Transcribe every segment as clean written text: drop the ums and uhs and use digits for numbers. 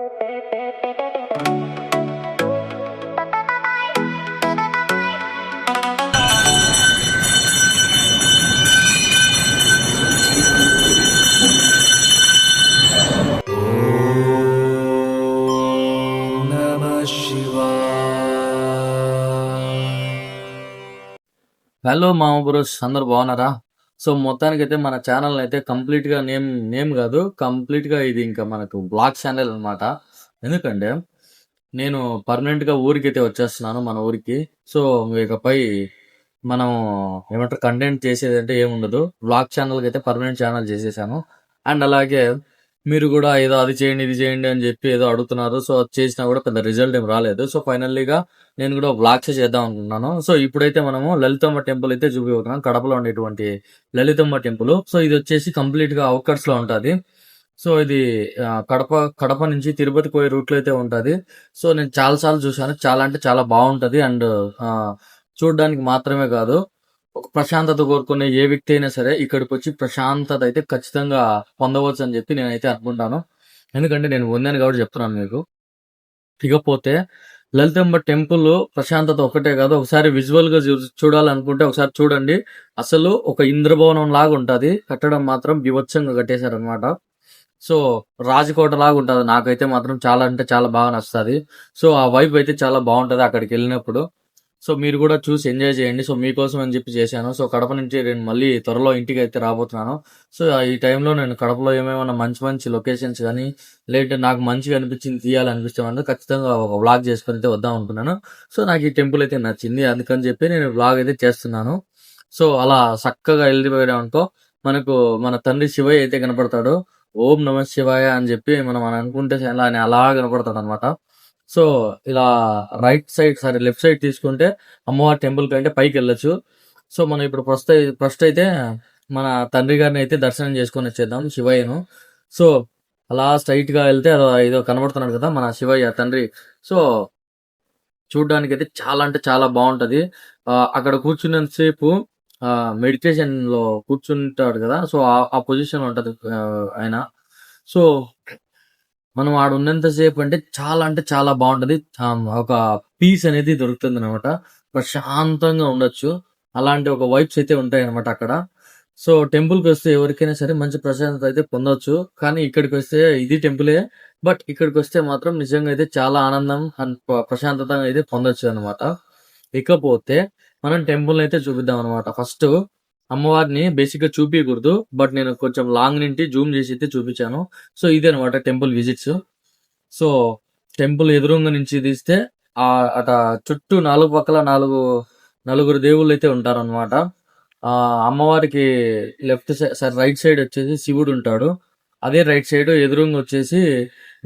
Hello మామ bros, అందరు బాగున్నారా? సో మొత్తానికైతే మన ఛానల్ అయితే కంప్లీట్ గా నేమ్ నేమ్ కాదు, కంప్లీట్ గా ఇది ఇంకా మనకు బ్లాగ్ ఛానల్ అన్నమాట. ఎందుకంటే నేను పర్మనెంట్ గా ఊరికైతే వచ్చేస్తున్నాను, మన ఊరికి. సో ఇకపై మనం ఏమంటారు, కంటెంట్ చేసేది అంటే ఏముండదు. బ్లాగ్ ఛానల్కి అయితే పర్మనెంట్ ఛానల్ చేసేసాను. అండ్ అలాగే మీరు కూడా ఏదో అది చేయండి ఇది చేయండి అని చెప్పి ఏదో అడుగుతున్నారు. సో అది చేసినా కూడా పెద్ద రిజల్ట్ ఏం రాలేదు. సో ఫైనల్లీగా నేను కూడా వ్లాగ్స్ చేద్దాం అనుకుంటున్నాను. సో ఇప్పుడైతే మనము లలితమ్మ టెంపుల్ అయితే చూపిపోతున్నాం, కడపలో ఉండేటువంటి లలితమ్మ టెంపుల్. సో ఇది వచ్చేసి కంప్లీట్ గా అవుట్కట్స్ లో ఉంటది. సో ఇది కడప కడప నుంచి తిరుపతి పోయే రూట్ లో అయితే ఉంటది. సో నేను చాలా సార్లు చూసాను, చాలా అంటే చాలా బాగుంటది. అండ్ చూడడానికి మాత్రమే కాదు, ఒక ప్రశాంతత కోరుకునే ఏ వ్యక్తి అయినా సరే ఇక్కడికి వచ్చి ప్రశాంతత అయితే ఖచ్చితంగా పొందవచ్చు అని చెప్పి నేనైతే అనుకుంటాను. ఎందుకంటే నేను పొందాను కాబట్టి చెప్తున్నాను మీకు. ఇకపోతే లలితమ్మ టెంపుల్ ప్రశాంతత ఒకటే కాదు, ఒకసారి విజువల్ గా చూడాలనుకుంటే ఒకసారి చూడండి. అసలు ఒక ఇంద్రభవనం లాగా ఉంటది, కట్టడం మాత్రం బీభత్సంగా కట్టేశారనమాట. సో రాజకోట లాగా ఉంటది. నాకైతే మాత్రం చాలా అంటే చాలా బాగా నచ్చుతుంది. సో ఆ వైబ్ అయితే చాలా బాగుంటది అక్కడికి వెళ్ళినప్పుడు. సో మీరు కూడా చూసి ఎంజాయ్ చేయండి. సో మీకోసం అని చెప్పి చేశాను. సో కడప నుంచి నేను మళ్ళీ త్వరలో ఇంటికి అయితే రాబోతున్నాను. సో ఈ టైంలో నేను కడపలో ఏమేమైనా మంచి మంచి లొకేషన్స్ కానీ లేదంటే నాకు మంచిగా అనిపించింది తీయాలనిపిస్తే మాత్రం ఖచ్చితంగా ఒక వ్లాగ్ చేసుకొని అయితే వద్దాం అనుకున్నాను. సో నాకు ఈ టెంపుల్ అయితే నచ్చింది, అందుకని చెప్పి నేను వ్లాగ్ అయితే చేస్తున్నాను. సో అలా చక్కగా వెళ్ళిపోయాం అనుకో, మనకు మన తండ్రి శివయ్య అయితే కనపడతాడు. ఓం నమ శివాయ అని చెప్పి మనం అనుకుంటే అలా కనపడతాడు అనమాట. సో ఇలా right side sorry left side తీసుకుంటే అమ్మవారి టెంపుల్ కంటే పైకి వెళ్ళొచ్చు. సో మనం ఇప్పుడు ఫస్ట్ అయితే మన తండ్రి గారిని అయితే దర్శనం చేసుకొని వచ్చేద్దాం, శివయ్యను. సో అలా స్ట్రైట్ గా వెళ్తే ఏదో కనబడుతున్నాడు కదా మన శివయ్య తండ్రి. సో చూడడానికి అయితే చాలా అంటే చాలా బాగుంటది. అక్కడ కూర్చున్నంతసేపు మెడిటేషన్ లో కూర్చుంటాడు కదా, సో ఆ పొజిషన్ లో ఉంటది ఆయన. సో మనం ఆడ ఉన్నంతసేపు అంటే చాలా బాగుంటది. ఒక పీస్ అనేది దొరుకుతుంది అనమాట, ప్రశాంతంగా ఉండొచ్చు. అలాంటి ఒక వైబ్స్ అయితే ఉంటాయి అనమాట అక్కడ. సో టెంపుల్ కి వస్తే ఎవరికైనా సరే మంచి ప్రశాంతత అయితే పొందొచ్చు. కానీ ఇక్కడికి వస్తే ఇది టెంపులే, బట్ ఇక్కడికి వస్తే మాత్రం నిజంగా అయితే చాలా ఆనందం అండ్ ప్రశాంతత అయితే పొందొచ్చు అనమాట. ఇకపోతే మనం టెంపుల్ అయితే చూపిద్దాం అనమాట. ఫస్ట్ అమ్మవారిని బేసిక్ గా చూపించకూడదు, బట్ నేను కొంచెం లాంగ్ నుండి జూమ్ చేసి అయితే చూపించాను. సో ఇదే అనమాట టెంపుల్ విజిట్స్. సో టెంపుల్ ఎదురుంగ నుంచి తీస్తే అట చుట్టూ నాలుగు పక్కల నలుగురు దేవుళ్ళు అయితే ఉంటారనమాట. అమ్మవారికి లెఫ్ట్ సైడ్ రైట్ సైడ్ వచ్చేసి శివుడు ఉంటాడు. అదే రైట్ సైడ్ ఎదురుంగ వచ్చేసి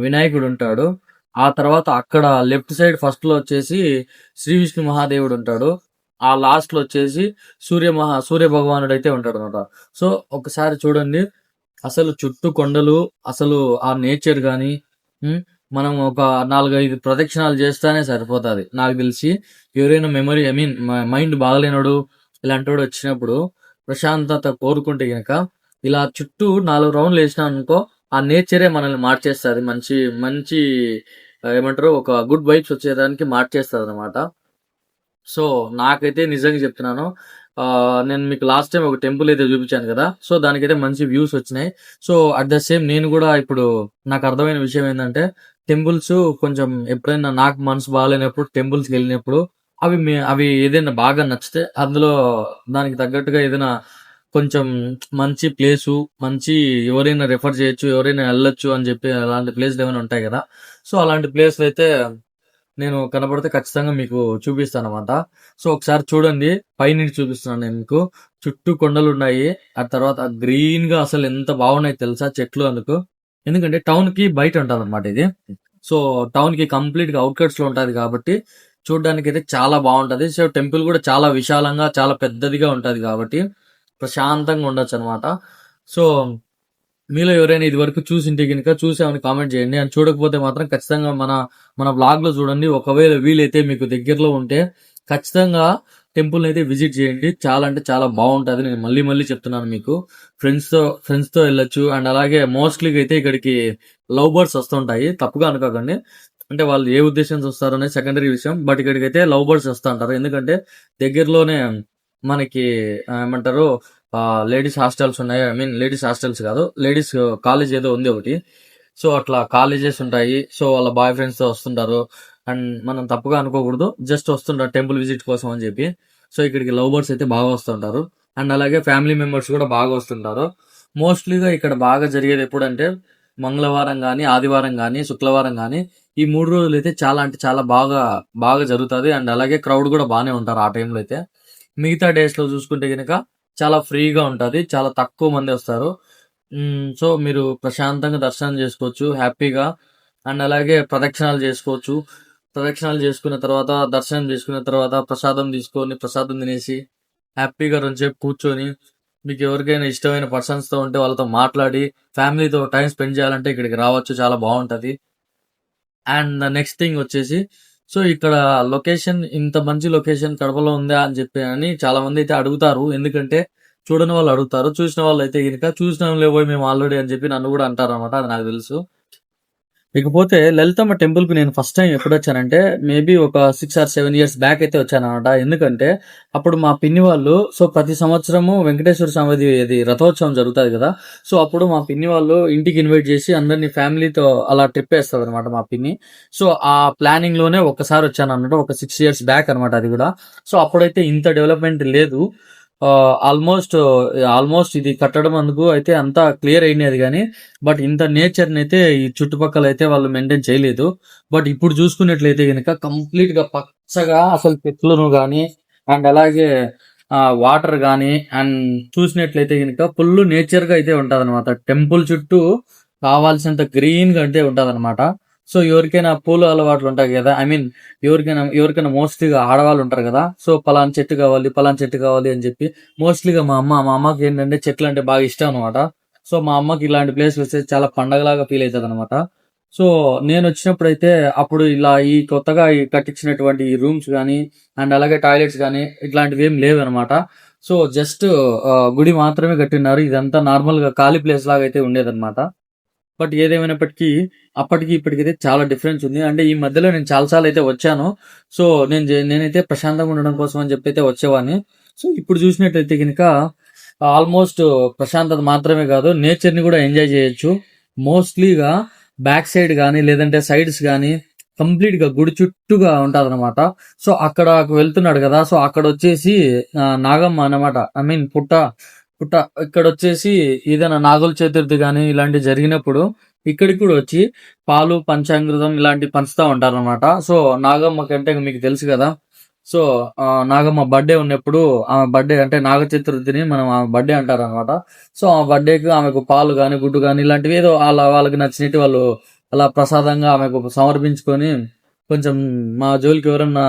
వినాయకుడు ఉంటాడు. ఆ తర్వాత అక్కడ లెఫ్ట్ సైడ్ ఫస్ట్ లో వచ్చేసి శ్రీ విష్ణు మహాదేవుడు ఉంటాడు. ఆ లాస్ట్ లో వచ్చేసి సూర్య భగవానుడు అయితే ఉంటాడు అనమాట. సో ఒకసారి చూడండి, అసలు చుట్టూ కొండలు, అసలు ఆ నేచర్ గాని మనం ఒక 4-5 ప్రదక్షిణాలు చేస్తానే సరిపోతుంది నాకు తెలిసి. ఎవరైనా మెమరీ మైండ్ బాగలేనోడు ఇలాంటి వాడు వచ్చినప్పుడు ప్రశాంతత కోరుకుంటే గనక ఇలా చుట్టూ 4 రౌండ్లు వేసినా అనుకో, ఆ నేచరే మనల్ని మార్చేస్తుంది. మంచి మంచి ఏమంటారు, ఒక గుడ్ వైబ్స్ వచ్చేదానికి మార్చేస్తుంది అనమాట. సో నాకైతే నిజంగా చెప్తున్నాను, నేను మీకు లాస్ట్ టైం ఒక టెంపుల్ అయితే చూపించాను కదా, సో దానికైతే మంచి వ్యూస్ వచ్చినాయి. సో అట్ ద సేమ్ నేను కూడా ఇప్పుడు నాకు అర్థమైన విషయం ఏంటంటే, టెంపుల్స్ కొంచెం ఎప్పుడైనా నాకు మనసు బాగాలేనప్పుడు టెంపుల్స్కి వెళ్ళినప్పుడు అవి ఏదైనా బాగా నచ్చితే అందులో దానికి తగ్గట్టుగా ఏదైనా కొంచెం మంచి ప్లేసు, మంచి ఎవరైనా రెఫర్ చేయొచ్చు, ఎవరైనా వెళ్ళొచ్చు అని చెప్పి అలాంటి ప్లేస్లు ఏమైనా ఉంటాయి కదా. సో అలాంటి ప్లేస్లు అయితే నేను కనబడితే ఖచ్చితంగా మీకు చూపిస్తాను అనమాట. సో ఒకసారి చూడండి, పైనుంచి చూపిస్తున్నాను నేను మీకు. చుట్టూ కొండలు ఉన్నాయి, ఆ తర్వాత గ్రీన్ గా అసలు ఎంత బాగున్నాయి తెలుసా చెట్లు అందుకు. ఎందుకంటే టౌన్ కి బయట ఉంటుంది అనమాట ఇది. సో టౌన్ కి కంప్లీట్ గా అవుట్కట్స్ లో ఉంటది కాబట్టి చూడడానికి అయితే చాలా బాగుంటది. సో టెంపుల్ కూడా చాలా విశాలంగా చాలా పెద్దదిగా ఉంటది కాబట్టి ప్రశాంతంగా ఉండొచ్చు అనమాట. సో మీలో ఎవరైనా ఇది వరకు చూసింటే కనుక చూసామని కామెంట్ చేయండి. అని చూడకపోతే మాత్రం ఖచ్చితంగా మన బ్లాగ్ లో చూడండి. ఒకవేళ వీలైతే మీకు దగ్గరలో ఉంటే ఖచ్చితంగా టెంపుల్ అయితే విజిట్ చేయండి. చాలా అంటే చాలా బాగుంటది. నేను మళ్ళీ మళ్ళీ చెప్తున్నాను మీకు. ఫ్రెండ్స్ తో వెళ్ళొచ్చు. అండ్ అలాగే మోస్ట్లీ అయితే ఇక్కడికి లవ్ బర్డ్స్ వస్తుంటాయి. తప్పుగా అనుకోకండి. అంటే వాళ్ళు ఏ ఉద్దేశంతో వస్తారనేది సెకండరీ విషయం. బట్ ఇక్కడికైతే లవ్ బర్డ్స్ వస్తా ఉంటారు. ఎందుకంటే దగ్గరలోనే మనకి ఏమంటారు లేడీస్ హాస్టల్స్ ఉన్నాయి. ఐ మీన్ లేడీస్ హాస్టల్స్ కాదు, లేడీస్ కాలేజ్ ఏదో ఉంది ఒకటి. సో అట్లా కాలేజెస్ ఉంటాయి. సో వాళ్ళ బాయ్ ఫ్రెండ్స్ తో వస్తుంటారు. అండ్ మనం తప్పుగా అనుకోకూడదు. జస్ట్ వస్తుంటారు టెంపుల్ విజిట్ కోసం అని చెప్పి. సో ఇక్కడికి లవ్ బర్డ్స్ అయితే బాగా వస్తుంటారు. అండ్ అలాగే ఫ్యామిలీ మెంబర్స్ కూడా బాగా వస్తుంటారు. మోస్ట్లీగా ఇక్కడ బాగా జరిగేది ఎప్పుడంటే మంగళవారం కానీ, ఆదివారం కానీ, శుక్రవారం కానీ, ఈ 3 రోజులు అయితే చాలా అంటే చాలా బాగా బాగా జరుగుతుంది. అండ్ అలాగే క్రౌడ్ కూడా బాగానే ఉంటారు ఆ టైంలో అయితే. మిగతా డేస్ లో చూసుకుంటే కనుక చాలా ఫ్రీగా ఉంటది. చాలా తక్కువ మంది వస్తారు. సో మీరు ప్రశాంతంగా దర్శనం చేసుకోవచ్చు హ్యాపీగా. అండ్ అలాగే ప్రదక్షిణాలు చేసుకోవచ్చు. ప్రదక్షిణాలు చేసుకున్న తర్వాత, దర్శనం చేసుకున్న తర్వాత ప్రసాదం తీసుకొని ప్రసాదం తినేసి హ్యాపీగా రెండుసేపు కూర్చొని మీకు ఎవరికైనా ఇష్టమైన పర్సన్స్ తో ఉంటే వాళ్ళతో మాట్లాడి ఫ్యామిలీతో టైం స్పెండ్ చేయాలంటే ఇక్కడికి రావచ్చు. చాలా బాగుంటది. అండ్ నెక్స్ట్ థింగ్ వచ్చేసి, సో ఇక్కడ లొకేషన్, ఇంత మంచి లొకేషన్ కడపలో ఉందా అని చెప్పి అని చాలా మంది అయితే అడుగుతారు. ఎందుకంటే చూడని వాళ్ళు అడుగుతారు. చూసిన వాళ్ళు అయితే కనుక చూసినాం లేబోయ్ మేము ఆల్రెడీ అని చెప్పి నన్ను కూడా అంటారు అనమాట. అది నాకు తెలుసు. ఇకపోతే లలితమ్మ టెంపుల్ కి నేను ఫస్ట్ టైం ఎప్పుడు వచ్చానంటే మేబీ ఒక 6 or 7 years బ్యాక్ అయితే వచ్చాను అనమాట. ఎందుకంటే అప్పుడు మా పిన్ని వాళ్ళు, సో ప్రతి సంవత్సరము వెంకటేశ్వర స్వామిది ఇది రథోత్సవం జరుగుతుంది కదా. సో అప్పుడు మా పిన్ని వాళ్ళు ఇంటికి ఇన్వైట్ చేసి అందరినీ ఫ్యామిలీతో అలా ట్రిప్ వేస్తారు అనమాట మా పిన్ని. సో ఆ ప్లానింగ్ లోనే ఒకసారి వచ్చాను అన్నమాట. ఒక 6 years బ్యాక్ అనమాట అది కూడా. సో అప్పుడైతే ఇంత డెవలప్మెంట్ లేదు. ఆల్మోస్ట్ ఆల్మోస్ట్ ఇది కట్టడం అందుకు అయితే అంతా క్లియర్ అయినది కానీ, బట్ ఇంత నేచర్ అయితే ఈ చుట్టుపక్కల అయితే వాళ్ళు మెయింటైన్ చేయలేదు. బట్ ఇప్పుడు చూసుకున్నట్లయితే కనుక కంప్లీట్ గా పచ్చగా అసలు చెట్లను గాని, అండ్ అలాగే వాటర్ గాని, అండ్ చూసినట్లయితే కనుక ఫుల్ నేచర్ గా అయితే ఉంటది అనమాట. టెంపుల్ చుట్టూ కావాల్సినంత గ్రీన్ గా అంటే ఉంటది అనమాట. సో ఎవరికైనా పూల అలవాట్లు ఉంటాయి కదా, ఐ మీన్ ఎవరికైనా మోస్ట్లీగా ఆడవాళ్ళు ఉంటారు కదా. సో పలానా చెట్టు కావాలి, పలానా చెట్టు కావాలి అని చెప్పి మోస్ట్లీగా మా అమ్మకి ఏంటంటే చెట్లు అంటే బాగా ఇష్టం అనమాట. సో మా అమ్మకి ఇలాంటి ప్లేస్ వస్తే చాలా పండగలాగా ఫీల్ అవుతుంది అనమాట. సో నేను వచ్చినప్పుడు అయితే అప్పుడు ఇలా ఈ కొత్తగా ఈ కట్టించినటువంటి ఈ రూమ్స్ కానీ, అండ్ అలాగే టాయిలెట్స్ కానీ ఇట్లాంటివి ఏం లేవు అనమాట. సో జస్ట్ గుడి మాత్రమే కట్టినారు. ఇదంతా నార్మల్ గా ఖాళీ ప్లేస్ లాగా అయితే ఉండేదన్నమాట. బట్ ఏదేమైనప్పటికీ అప్పటికి ఇప్పటికైతే చాలా డిఫరెన్స్ ఉంది. అంటే ఈ మధ్యలో నేను చాలా సార్లు అయితే వచ్చాను. సో నేనైతే ప్రశాంతంగా ఉండడం కోసం అని చెప్పి అయితే వచ్చేవాడిని. సో ఇప్పుడు చూసినట్టయితే కనుక ఆల్మోస్ట్ ప్రశాంతత మాత్రమే కాదు, నేచర్ ని కూడా ఎంజాయ్ చేయొచ్చు. మోస్ట్లీగా బ్యాక్ సైడ్ కానీ, లేదంటే సైడ్స్ కానీ కంప్లీట్ గా గుడి చుట్టూగా ఉంటది అనమాట. సో అక్కడ వెళ్తున్నాడు కదా, సో అక్కడ వచ్చేసి నాగమ్మ అన్నమాట. ఐ మీన్ పుట్ట పుట్ట ఇక్కడ వచ్చేసి ఏదైనా నాగుల చతుర్థి కానీ ఇలాంటి జరిగినప్పుడు ఇక్కడికి కూడా వచ్చి పాలు, పంచామృతం ఇలాంటివి పంచుతా ఉంటారు అనమాట. సో నాగమ్మ కంటే మీకు తెలుసు కదా. సో నాగమ్మ బర్త్డే ఉన్నప్పుడు, ఆమె బర్త్డే అంటే నాగ చతుర్థిని మనం ఆమె బర్త్డే అంటారు అనమాట. సో ఆ బర్త్డేకి ఆమెకు పాలు కానీ, గుడ్డు కానీ ఇలాంటివి ఏదో అలా వాళ్ళకి నచ్చినట్టు వాళ్ళు అలా ప్రసాదంగా ఆమెకు సమర్పించుకొని, కొంచెం మా జోలికి ఎవరన్నా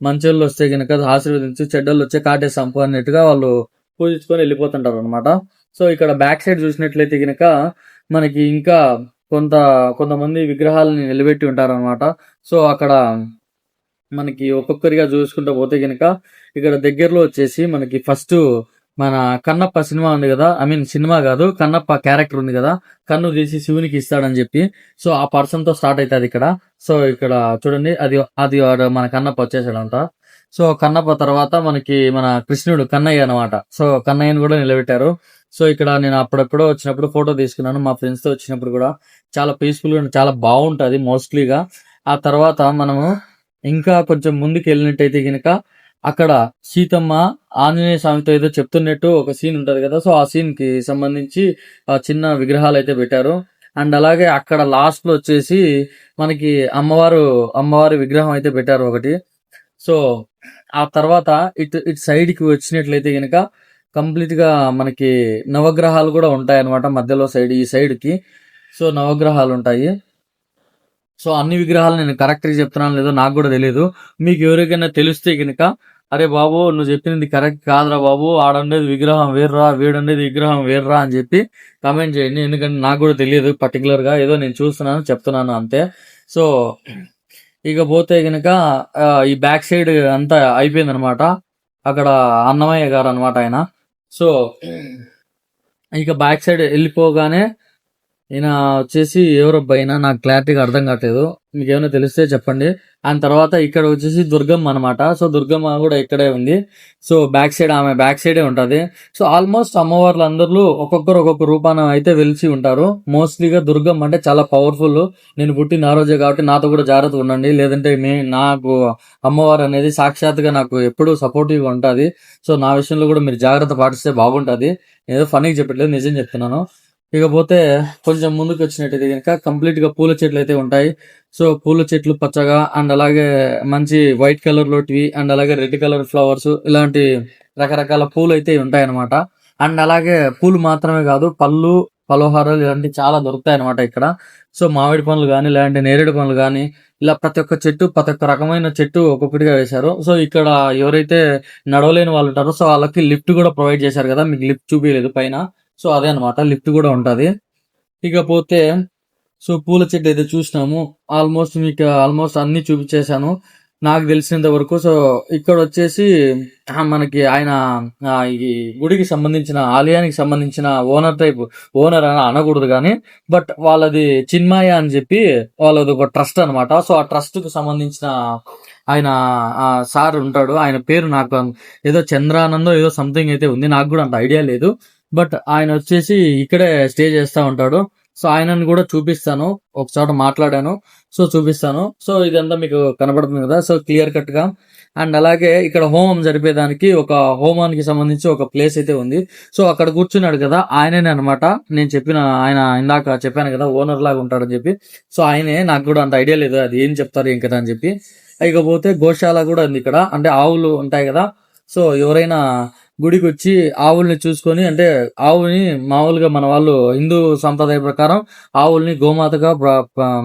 మంచోళ్ళు వస్తే కనుక ఆశీర్వదించి, చెడ్డోళ్ళు వచ్చే కాటే సంపు అన్నట్టుగా వాళ్ళు పూజించుకొని వెళ్ళిపోతుంటారు అనమాట. సో ఇక్కడ బ్యాక్ సైడ్ చూసినట్లయితే కనుక మనకి ఇంకా కొంతమంది విగ్రహాలని నిలబెట్టి ఉంటారు అనమాట. సో అక్కడ మనకి ఒక్కొక్కరిగా చూసుకుంటూ పోతే కనుక ఇక్కడ దగ్గరలో వచ్చేసి మనకి ఫస్ట్ మన కన్నప్ప సినిమా ఉంది కదా, ఐ మీన్ సినిమా కాదు, కన్నప్ప క్యారెక్టర్ ఉంది కదా, కన్ను తీసి శివునికి ఇస్తాడని చెప్పి. సో ఆ పర్సన్ తో స్టార్ట్ అవుతుంది ఇక్కడ. సో ఇక్కడ చూడండి, అది అది మన కన్నప్ప వచ్చేసాడంట. సో కన్నప్ప తర్వాత మనకి మన కృష్ణుడు కన్నయ్య అనమాట. సో కన్నయ్యని కూడా నిలబెట్టారు. సో ఇక్కడ నేను అప్పుడెప్పుడో వచ్చినప్పుడు ఫోటో తీసుకున్నాను మా ఫ్రెండ్స్ తో వచ్చినప్పుడు కూడా. చాలా పీస్ఫుల్ గా చాలా బాగుంటది మోస్ట్లీగా. ఆ తర్వాత మనము ఇంకా కొంచెం ముందుకు వెళ్ళినట్టయితే కనుక అక్కడ సీతమ్మ ఆంజనేయ స్వామితో ఏదో చెప్తున్నట్టు ఒక సీన్ ఉంటది కదా. సో ఆ సీన్ కి సంబంధించి చిన్న విగ్రహాలు అయితే పెట్టారు. అండ్ అలాగే అక్కడ లాస్ట్ లో వచ్చేసి మనకి అమ్మవారి విగ్రహం అయితే పెట్టారు ఒకటి. సో ఆ తర్వాత ఇటు సైడ్ కి వచ్చినట్లయితే కనుక కంప్లీట్ గా మనకి నవగ్రహాలు కూడా ఉంటాయి అనమాట. మధ్యలో సైడ్, ఈ సైడ్ కి సో నవగ్రహాలు ఉంటాయి. సో అన్ని విగ్రహాలు నేను కరెక్ట్ గా చెప్తున్నాను లేదో నాకు కూడా తెలియదు. మీకు ఎవరికైనా తెలిస్తే కనుక, అరే బాబు నువ్వు చెప్పింది కరెక్ట్ కాదురా బాబు, ఆడండేది విగ్రహం వేర్రా, వీడండేది విగ్రహం వేర్రా అని చెప్పి కామెంట్ చేయండి. ఎందుకంటే నాకు కూడా తెలియదు పర్టికులర్ గా, ఏదో నేను చూస్తున్నాను చెప్తున్నాను అంతే. సో ఇక పోతే గనక ఈ బ్యాక్ సైడ్ అంతా అయిపోయింది అనమాట. అక్కడ అన్నమయ్య గారు అనమాట ఆయన. సో ఇక బ్యాక్ సైడ్ వెళ్ళిపోగానే ఈయన వచ్చేసి ఎవరబ్బా ఈయన, నాకు క్లారిటీగా అర్థం కావట్లేదు, మీకు ఏమైనా తెలిస్తే చెప్పండి. అండ్ తర్వాత ఇక్కడ వచ్చేసి దుర్గమ్మ అనమాట. సో దుర్గమ్మ కూడా ఇక్కడే ఉంది. సో బ్యాక్ సైడ్ ఆమె బ్యాక్ సైడే ఉంటది. సో ఆల్మోస్ట్ అమ్మవార్లు అందరూ ఒక్కొక్కరు ఒక్కొక్క రూపాన అయితే వెలిసి ఉంటారు. మోస్ట్లీగా దుర్గమ్మ అంటే చాలా పవర్ఫుల్. నేను పుట్టిన ఆ రోజే కాబట్టి నాతో కూడా జాగ్రత్తగా ఉండండి, లేదంటే నాకు అమ్మవారు అనేది సాక్షాత్గా నాకు ఎప్పుడూ సపోర్టివ్గా ఉంటుంది. సో నా విషయంలో కూడా మీరు జాగ్రత్త పాటిస్తే బాగుంటుంది. ఏదో ఫన్నీగా చెప్పట్లేదు, నిజం చెప్తున్నాను. ఇకపోతే కొంచెం ముందుకు వచ్చినట్టయితే కనుక కంప్లీట్ గా పూల చెట్లు అయితే ఉంటాయి. సో పూల చెట్లు పచ్చగా అండ్ అలాగే మంచి వైట్ కలర్ లోటివి అండ్ అలాగే రెడ్ కలర్ ఫ్లవర్స్ ఇలాంటి రకరకాల పూలు అయితే ఉంటాయి అనమాట. అండ్ అలాగే పూలు మాత్రమే కాదు, పళ్ళు పలోహారాలు ఇలాంటివి చాలా దొరుకుతాయి అనమాట ఇక్కడ. సో మామిడి పండ్లు కానీ లేదంటే నేరేడు పండ్లు కానీ ఇలా ప్రతి ఒక్క చెట్టు ప్రతి ఒక్క రకమైన చెట్టు ఒక్కొక్కటిగా వేశారు. సో ఇక్కడ ఎవరైతే నడవలేని వాళ్ళు ఉంటారో సో వాళ్ళకి లిఫ్ట్ కూడా ప్రొవైడ్ చేశారు కదా, మీకు లిఫ్ట్ చూపించలేదు పైన. సో అదే అనమాట, లిఫ్ట్ కూడా ఉంటది. ఇకపోతే సో పూల చెట్టు అయితే చూసినాము. మీకు ఆల్మోస్ట్ అన్ని చూపించేశాను నాకు తెలిసినంత వరకు. సో ఇక్కడ వచ్చేసి మనకి ఆయన ఈ గుడికి సంబంధించిన ఆలయానికి సంబంధించిన ఓనర్ అని అనకూడదు కానీ, బట్ వాళ్ళది చిన్మయ అని చెప్పి వాళ్ళది ఒక ట్రస్ట్ అనమాట. సో ఆ ట్రస్ట్ కు సంబంధించిన ఆయన సార్ ఉంటాడు. ఆయన పేరు నాకు ఏదో చంద్రానందో ఏదో సంథింగ్ అయితే ఉంది, నాకు కూడా అంత ఐడియా లేదు. బట్ ఆయన వచ్చేసి ఇక్కడే స్టే చేస్తా ఉంటాడు. సో ఆయనను కూడా చూపిస్తాను, ఒక చోట మాట్లాడాను. సో చూపిస్తాను. సో ఇదంతా మీకు కనబడుతుంది కదా, సో క్లియర్ కట్ గా. అండ్ అలాగే ఇక్కడ హోమం జరిపేదానికి ఒక హోమానికి సంబంధించి ఒక ప్లేస్ అయితే ఉంది. సో అక్కడ కూర్చున్నాడు కదా, ఆయననే అనమాట నేను చెప్పిన ఆయన, ఇందాక చెప్పాను కదా ఓనర్ లాగా ఉంటాడని చెప్పి. సో ఆయనే, నాకు కూడా అంత ఐడియా లేదు అది ఏం చెప్తారు ఏం కదా అని చెప్పి. ఇకపోతే గోశాల కూడా ఉంది ఇక్కడ, అంటే ఆవులు ఉంటాయి కదా. సో ఎవరైనా గుడికి వచ్చి ఆవుల్ని చూసుకొని, అంటే ఆవుని మామూలుగా మన వాళ్ళు హిందూ సంప్రదాయ ప్రకారం ఆవుల్ని గోమాతగా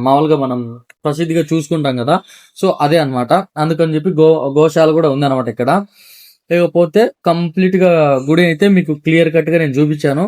మామూలుగా మనం ప్రసిద్ధిగా చూసుకుంటాం కదా. సో అదే అనమాట, అందుకని చెప్పి గోశాల కూడా ఉంది అనమాట ఇక్కడ. లేకపోతే కంప్లీట్ గా గుడి అయితే మీకు క్లియర్ కట్ గా నేను చూపించాను.